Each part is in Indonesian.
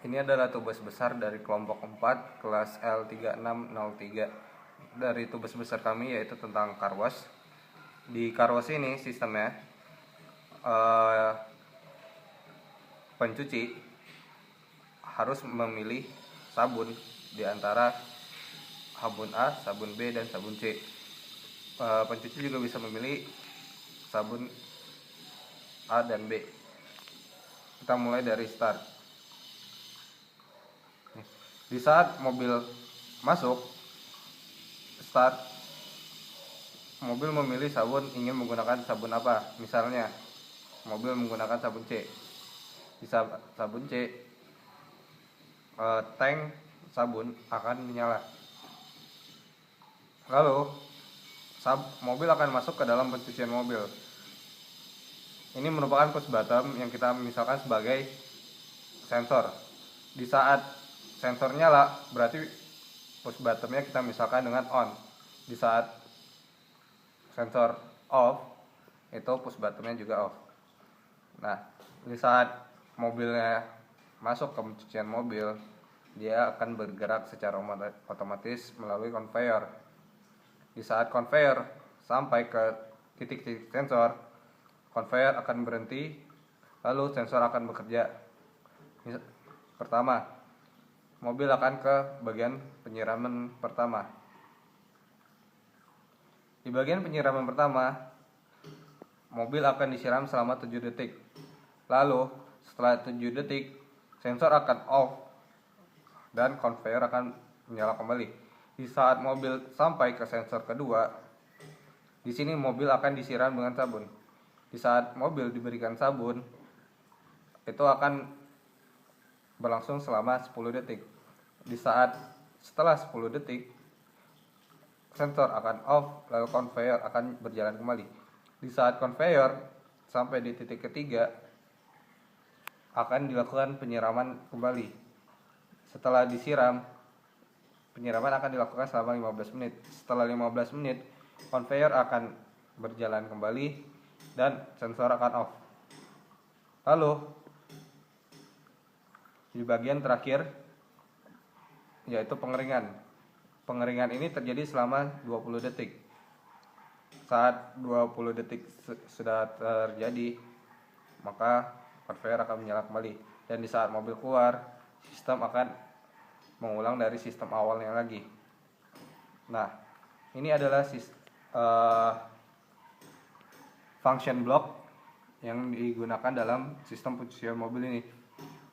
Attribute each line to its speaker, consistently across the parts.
Speaker 1: Ini adalah tugas besar dari kelompok 4 kelas L3603. Dari tugas besar kami yaitu tentang car wash. Di car wash ini sistemnya pencuci harus memilih sabun di antara sabun A, sabun B, dan sabun C. Pencuci juga bisa memilih sabun A dan B. Kita mulai dari start. Di saat mobil masuk, start, mobil memilih sabun, ingin menggunakan sabun apa. Misalnya mobil menggunakan sabun C. Di sabun C, tank sabun akan menyala. Lalu mobil akan masuk ke dalam pencucian mobil. Ini merupakan push button yang kita misalkan sebagai sensor. Di saat sensor nyala, berarti push buttonnya kita misalkan dengan on. Di saat sensor off, itu push buttonnya juga off. Nah, di saat mobilnya masuk ke pencucian mobil, dia akan bergerak secara otomatis melalui conveyor. Di saat conveyor sampai ke titik-titik sensor, conveyor akan berhenti, lalu sensor akan bekerja. Pertama, mobil akan ke bagian penyiraman pertama. Di bagian penyiraman pertama, mobil akan disiram selama 7 detik. Lalu setelah 7 detik, sensor akan off dan conveyor akan menyala kembali. Di saat mobil sampai ke sensor kedua, di sini mobil akan disiram dengan sabun. Di saat mobil diberikan sabun, itu akan berlangsung selama 10 detik. Di saat setelah 10 detik, sensor akan off, lalu conveyor akan berjalan kembali. Di saat conveyor sampai di titik ketiga, akan dilakukan penyiraman kembali. Setelah disiram, penyiraman akan dilakukan selama 15 menit. Setelah 15 menit, conveyor akan berjalan kembali dan sensor akan off. Lalu di bagian terakhir yaitu pengeringan. Pengeringan ini terjadi selama 20 detik. Saat 20 detik sudah terjadi, maka conveyor akan menyala kembali. Dan di saat mobil keluar, sistem akan mengulang dari sistem awalnya lagi. Nah, ini adalah function block yang digunakan dalam sistem pencucian mobil ini.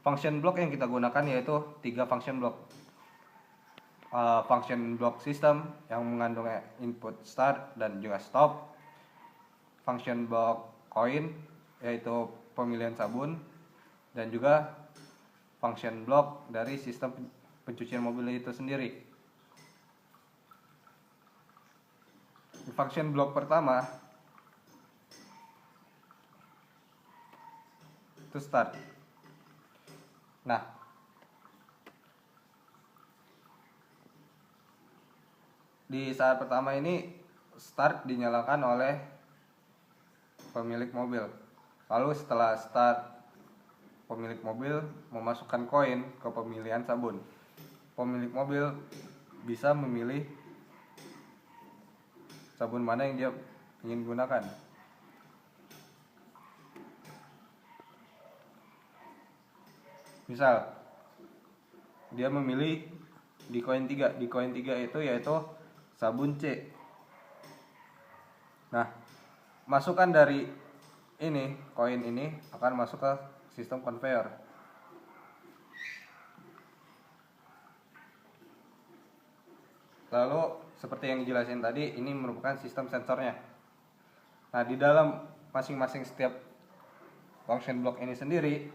Speaker 1: Function block yang kita gunakan yaitu 3 function block. Function block system yang mengandung input start dan juga stop. Function block coin yaitu pemilihan sabun, dan juga function block dari sistem pencucian mobil itu sendiri. Di function block pertama itu start. Nah, di saat pertama ini start dinyalakan oleh pemilik mobil. Lalu setelah start, pemilik mobil memasukkan koin ke pemilihan sabun. Pemilik mobil bisa memilih sabun mana yang dia ingin gunakan. Misal dia memilih di koin 3. Di koin 3 itu yaitu sabun C. Nah, masukan dari ini, koin ini akan masuk ke sistem conveyor. Lalu seperti yang dijelasin tadi, ini merupakan sistem sensornya. Nah, di dalam masing-masing setiap function block ini sendiri,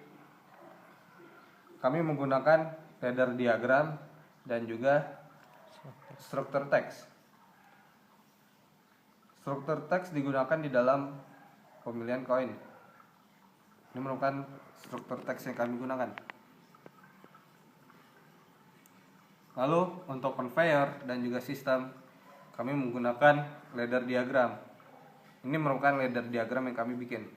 Speaker 1: kami menggunakan ladder diagram dan juga struktur teks. Struktur teks digunakan di dalam pemilihan koin. Ini merupakan struktur teks yang kami gunakan. Lalu untuk conveyor dan juga sistem, kami menggunakan ladder diagram. Ini merupakan ladder diagram yang kami bikin.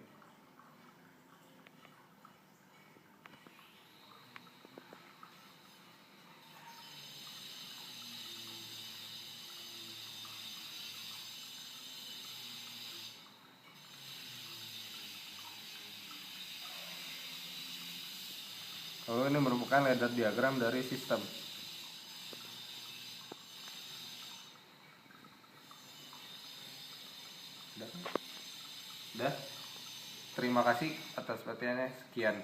Speaker 1: Lalu ini merupakan ladder diagram dari sistem. Udah. Terima kasih atas perhatiannya. Sekian.